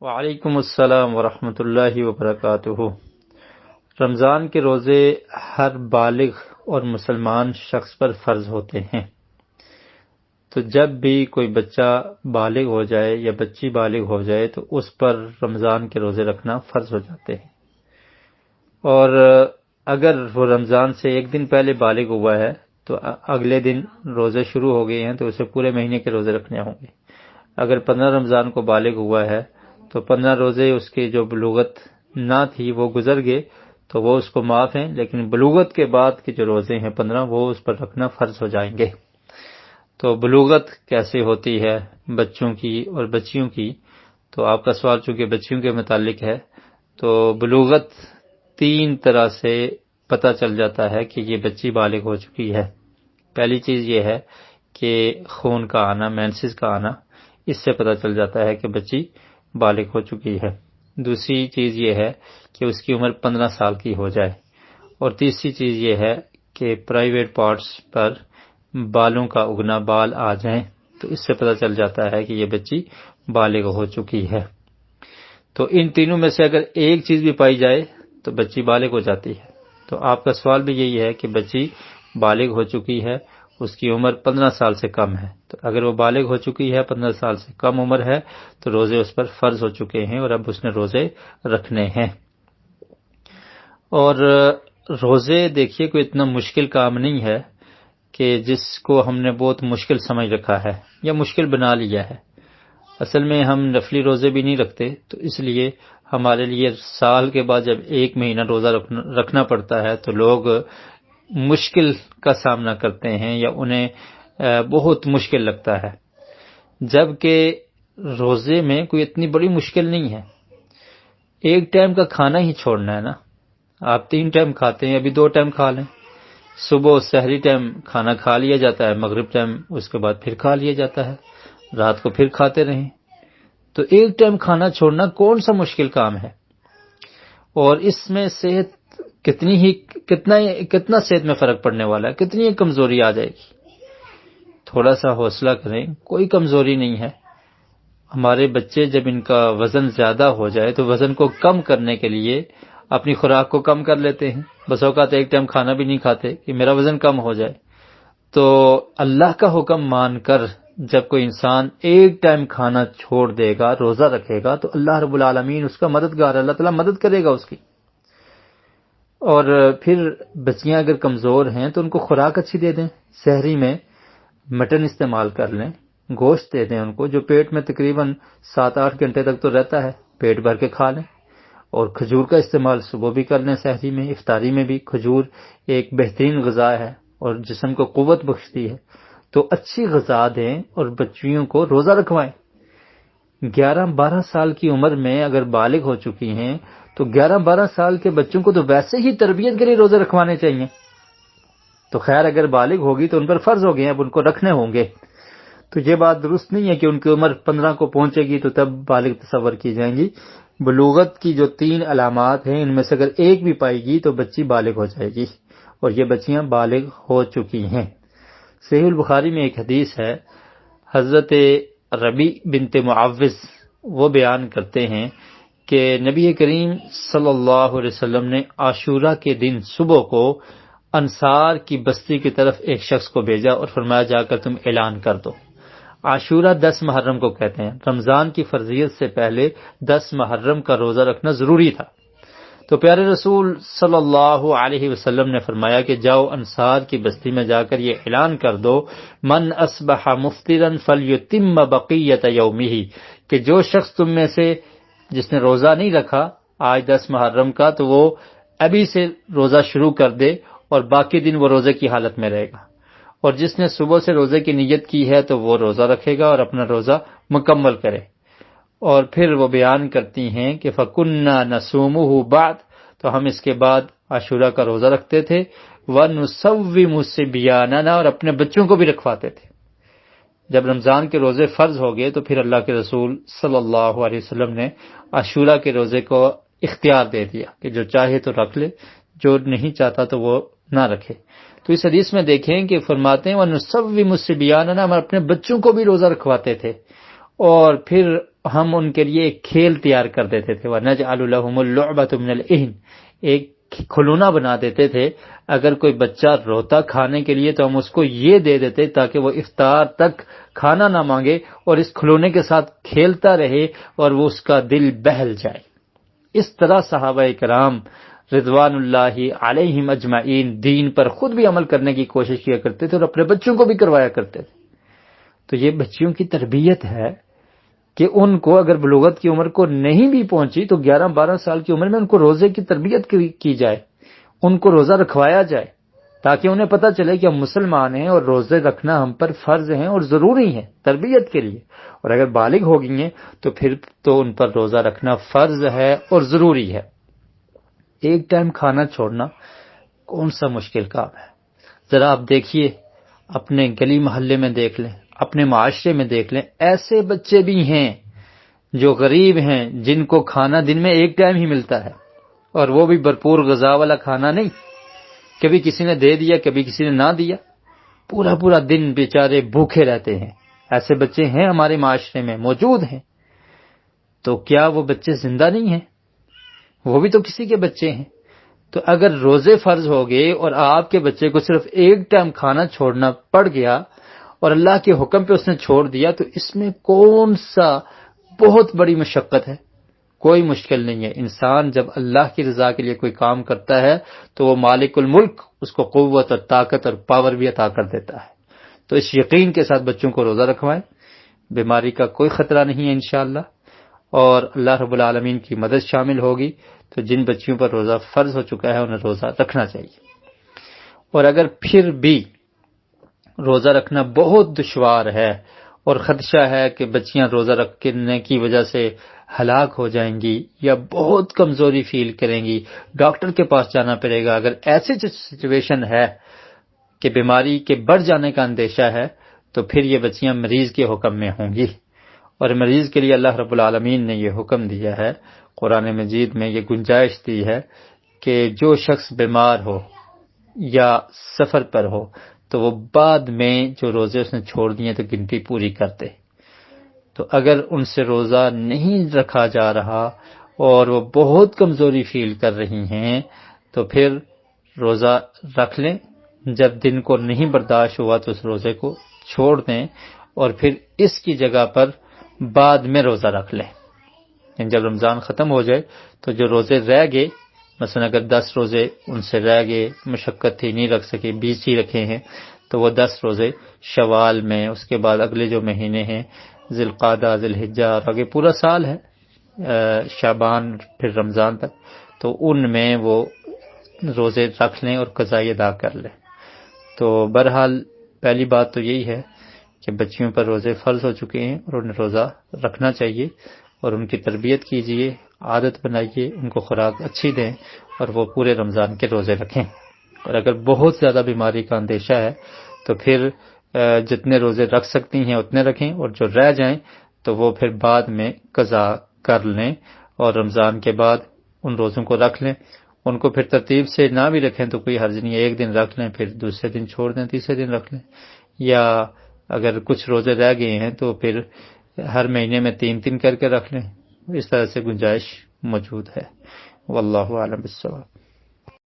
وعلیکم السلام ورحمۃ اللہ وبرکاتہ۔ رمضان کے روزے ہر بالغ اور مسلمان شخص پر فرض ہوتے ہیں۔ تو جب بھی کوئی بچہ بالغ ہو جائے یا بچی بالغ ہو جائے تو اس پر رمضان کے روزے رکھنا فرض ہو جاتے ہیں، اور اگر وہ رمضان سے ایک دن پہلے بالغ ہوا ہے تو اگلے دن روزے شروع ہو گئے ہیں تو اسے پورے مہینے کے روزے رکھنے ہوں گے۔ اگر 15 رمضان کو بالغ ہوا ہے تو 15 روزے اس کی جو بلوغت نہ تھی وہ گزر گئے تو وہ اس کو معاف ہیں، لیکن بلوغت کے بعد کے جو روزے ہیں 15 وہ اس پر رکھنا فرض ہو جائیں گے۔ تو بلوغت کیسے ہوتی ہے بچوں کی اور بچیوں کی؟ تو آپ کا سوال چونکہ بچیوں کے متعلق ہے، تو بلوغت 3 طرح سے پتہ چل جاتا ہے کہ یہ بچی بالغ ہو چکی ہے۔ پہلی چیز یہ ہے کہ خون کا آنا، مینسز کا آنا، اس سے پتہ چل جاتا ہے کہ بچی بالغ ہو چکی ہے۔ دوسری چیز یہ ہے کہ اس کی عمر 15 سال کی ہو جائے، اور تیسری چیز یہ ہے کہ پرائیویٹ پارٹس پر بالوں کا اگنا، بال آ جائیں، تو اس سے پتہ چل جاتا ہے کہ یہ بچی بالغ ہو چکی ہے۔ تو ان تینوں میں سے اگر ایک چیز بھی پائی جائے تو بچی بالغ ہو جاتی ہے۔ تو آپ کا سوال بھی یہی ہے کہ بچی بالغ ہو چکی ہے، اس کی عمر 15 سال سے کم ہے، تو اگر وہ بالغ ہو چکی ہے، 15 سال سے کم عمر ہے، تو روزے اس پر فرض ہو چکے ہیں اور اب اس نے روزے رکھنے ہیں۔ اور روزے دیکھیے کوئی اتنا مشکل کام نہیں ہے کہ جس کو ہم نے بہت مشکل سمجھ رکھا ہے یا مشکل بنا لیا ہے۔ اصل میں ہم نفلی روزے بھی نہیں رکھتے، تو اس لیے ہمارے لیے سال کے بعد جب ایک مہینہ روزہ رکھنا پڑتا ہے تو لوگ مشکل کا سامنا کرتے ہیں یا انہیں بہت مشکل لگتا ہے، جبکہ روزے میں کوئی اتنی بڑی مشکل نہیں ہے۔ ایک ٹائم کا کھانا ہی چھوڑنا ہے نا۔ آپ 3 ٹائم کھاتے ہیں، ابھی 2 ٹائم کھا لیں۔ صبح سحری ٹائم کھانا کھا لیا جاتا ہے، مغرب ٹائم اس کے بعد پھر کھا لیا جاتا ہے، رات کو پھر کھاتے رہیں۔ تو ایک ٹائم کھانا چھوڑنا کون سا مشکل کام ہے؟ اور اس میں صحت کتنا صحت میں فرق پڑنے والا ہے، کتنی کمزوری آ جائے گی۔ تھوڑا سا حوصلہ کریں، کوئی کمزوری نہیں ہے۔ ہمارے بچے جب ان کا وزن زیادہ ہو جائے تو وزن کو کم کرنے کے لیے اپنی خوراک کو کم کر لیتے ہیں، بس اوقات ایک ٹائم کھانا بھی نہیں کھاتے کہ میرا وزن کم ہو جائے۔ تو اللہ کا حکم مان کر جب کوئی انسان ایک ٹائم کھانا چھوڑ دے گا، روزہ رکھے گا، تو اللہ رب العالمین اس کا مددگار، اللہ تعالیٰ مدد کرے گا اس کی۔ اور پھر بچیاں اگر کمزور ہیں تو ان کو خوراک اچھی دے دیں، سحری میں مٹن استعمال کر لیں، گوشت دے دیں ان کو، جو پیٹ میں تقریباً 7-8 گھنٹے تک تو رہتا ہے، پیٹ بھر کے کھا لیں۔ اور کھجور کا استعمال صبح بھی کر لیں، سحری میں، افطاری میں بھی۔ کھجور ایک بہترین غذا ہے اور جسم کو قوت بخشتی ہے، تو اچھی غذا دیں اور بچیوں کو روزہ رکھوائیں۔ 11-12 سال کی عمر میں اگر بالغ ہو چکی ہیں تو 11-12 سال کے بچوں کو تو ویسے ہی تربیت کے لیے روزے رکھوانے چاہیے۔ تو خیر اگر بالغ ہوگی تو ان پر فرض ہو گئے، اب ان کو رکھنے ہوں گے۔ تو یہ بات درست نہیں ہے کہ ان کی عمر 15 کو پہنچے گی تو تب بالغ تصور کی جائیں گی۔ بلوغت کی جو 3 علامات ہیں ان میں سے اگر ایک بھی پائے گی تو بچی بالغ ہو جائے گی، اور یہ بچیاں بالغ ہو چکی ہیں۔ صحیح البخاری میں ایک حدیث ہے، حضرت ربیع بنت معوذ وہ بیان کرتے ہیں کہ نبی کریم صلی اللہ علیہ وسلم نے عاشورہ کے دن صبح کو انصار کی بستی کی طرف ایک شخص کو بھیجا اور فرمایا جا کر تم اعلان کر دو۔ عاشورہ 10 محرم کو کہتے ہیں، رمضان کی فرضیت سے پہلے 10 محرم کا روزہ رکھنا ضروری تھا۔ تو پیارے رسول صلی اللہ علیہ وسلم نے فرمایا کہ جاؤ انصار کی بستی میں جا کر یہ اعلان کر دو، من اصبح مفطرا فلیتم بقیت یومہ، کہ جو شخص تم میں سے جس نے روزہ نہیں رکھا آج 10 محرم کا تو وہ ابھی سے روزہ شروع کر دے اور باقی دن وہ روزے کی حالت میں رہے گا، اور جس نے صبح سے روزے کی نیت کی ہے تو وہ روزہ رکھے گا اور اپنا روزہ مکمل کرے۔ اور پھر وہ بیان کرتی ہیں کہ فَكُنَّا نَصُومُهُ بعد، تو ہم اس کے بعد عاشورہ کا روزہ رکھتے تھے، وَنُصَوِّمُ صِبْيَانَنَا، اور اپنے بچوں کو بھی رکھواتے تھے۔ جب رمضان کے روزے فرض ہو گئے تو پھر اللہ کے رسول صلی اللہ علیہ وسلم نے عاشورہ کے روزے کو اختیار دے دیا کہ جو چاہے تو رکھ لے، جو نہیں چاہتا تو وہ نہ رکھے۔ تو اس حدیث میں دیکھیں کہ فرماتے ہیں وَنُصَوِّمُ صِبْيَانَنَا، ہم اپنے بچوں کو بھی روزہ رکھواتے تھے، اور پھر ہم ان کے لیے ایک کھیل تیار کر دیتے تھے، وَنَجْعَلُ لَهُمُ اللُّعْبَةَ مِنَ الْإِهْنِ، ایک کھلونا بنا دیتے تھے، اگر کوئی بچہ روتا کھانے کے لیے تو ہم اس کو یہ دے دیتے تاکہ وہ افطار تک کھانا نہ مانگے اور اس کھلونے کے ساتھ کھیلتا رہے اور وہ اس کا دل بہل جائے۔ اس طرح صحابہ کرام رضوان اللہ علیہم اجمعین دین پر خود بھی عمل کرنے کی کوشش کیا کرتے تھے اور اپنے بچوں کو بھی کروایا کرتے تھے۔ تو یہ بچیوں کی تربیت ہے کہ ان کو اگر بلوغت کی عمر کو نہیں بھی پہنچی تو 11-12 سال کی عمر میں ان کو روزے کی تربیت کی جائے، ان کو روزہ رکھوایا جائے، تاکہ انہیں پتہ چلے کہ ہم مسلمان ہیں اور روزے رکھنا ہم پر فرض ہیں اور ضروری ہیں تربیت کے لیے۔ اور اگر بالغ ہو گئی ہیں تو پھر تو ان پر روزہ رکھنا فرض ہے اور ضروری ہے۔ ایک ٹائم کھانا چھوڑنا کون سا مشکل کام ہے؟ ذرا آپ دیکھیے، اپنے گلی محلے میں دیکھ لیں، اپنے معاشرے میں دیکھ لیں، ایسے بچے بھی ہیں جو غریب ہیں، جن کو کھانا دن میں ایک ٹائم ہی ملتا ہے، اور وہ بھی بھرپور غذا والا کھانا نہیں، کبھی کسی نے دے دیا کبھی کسی نے نہ دیا، پورا پورا دن بیچارے بھوکے رہتے ہیں۔ ایسے بچے ہیں ہمارے معاشرے میں موجود ہیں۔ تو کیا وہ بچے زندہ نہیں ہیں؟ وہ بھی تو کسی کے بچے ہیں۔ تو اگر روزے فرض ہو گئے اور آپ کے بچے کو صرف ایک ٹائم کھانا چھوڑنا پڑ گیا اور اللہ کے حکم پہ اس نے چھوڑ دیا، تو اس میں کون سا بہت بڑی مشقت ہے؟ کوئی مشکل نہیں ہے۔ انسان جب اللہ کی رضا کے لیے کوئی کام کرتا ہے تو وہ مالک الملک اس کو قوت اور طاقت اور پاور بھی عطا کر دیتا ہے۔ تو اس یقین کے ساتھ بچوں کو روزہ رکھوائیں، بیماری کا کوئی خطرہ نہیں ہے انشاءاللہ، اور اللہ رب العالمین کی مدد شامل ہوگی۔ تو جن بچیوں پر روزہ فرض ہو چکا ہے انہیں روزہ رکھنا چاہیے۔ اور اگر پھر بھی روزہ رکھنا بہت دشوار ہے اور خدشہ ہے کہ بچیاں روزہ رکھنے کی وجہ سے ہلاک ہو جائیں گی یا بہت کمزوری فیل کریں گی، ڈاکٹر کے پاس جانا پڑے گا، اگر ایسی سچویشن ہے کہ بیماری کے بڑھ جانے کا اندیشہ ہے، تو پھر یہ بچیاں مریض کے حکم میں ہوں گی۔ اور مریض کے لیے اللہ رب العالمین نے یہ حکم دیا ہے، قرآن مجید میں یہ گنجائش دی ہے کہ جو شخص بیمار ہو یا سفر پر ہو تو وہ بعد میں جو روزے اس نے چھوڑ دیے تو گنتی پوری کرتے۔ تو اگر ان سے روزہ نہیں رکھا جا رہا اور وہ بہت کمزوری فیل کر رہی ہیں تو پھر روزہ رکھ لیں، جب دن کو نہیں برداشت ہوا تو اس روزے کو چھوڑ دیں، اور پھر اس کی جگہ پر بعد میں روزہ رکھ لیں۔ جب رمضان ختم ہو جائے تو جو روزے رہ گئے، مثلا اگر 10 روزے ان سے رہ گئے، مشقت تھی نہیں رکھ سکے، 20 ہی رکھے ہیں، تو وہ 10 روزے شوال میں، اس کے بعد اگلے جو مہینے ہیں ذی القعدہ، ذی الحجہ، اور آگے پورا سال ہے شعبان پھر رمضان تک، تو ان میں وہ روزے رکھ لیں اور قضاء ادا کر لیں۔ تو بہرحال پہلی بات تو یہی ہے کہ بچیوں پر روزے فرض ہو چکے ہیں اور انہیں روزہ رکھنا چاہیے، اور ان کی تربیت کیجیے، عادت بنائیے، ان کو خوراک اچھی دیں اور وہ پورے رمضان کے روزے رکھیں۔ اور اگر بہت زیادہ بیماری کا اندیشہ ہے تو پھر جتنے روزے رکھ سکتی ہیں اتنے رکھیں، اور جو رہ جائیں تو وہ پھر بعد میں قضا کر لیں، اور رمضان کے بعد ان روزوں کو رکھ لیں۔ ان کو پھر ترتیب سے نہ بھی رکھیں تو کوئی حرج نہیں ہے، ایک دن رکھ لیں پھر دوسرے دن چھوڑ دیں، تیسرے دن رکھ لیں، یا اگر کچھ روزے رہ گئے ہیں تو پھر ہر مہینے میں 3 کر کے رکھ لیں۔ اس طرح سے گنجائش موجود ہے۔ واللہ اعلم بالصواب۔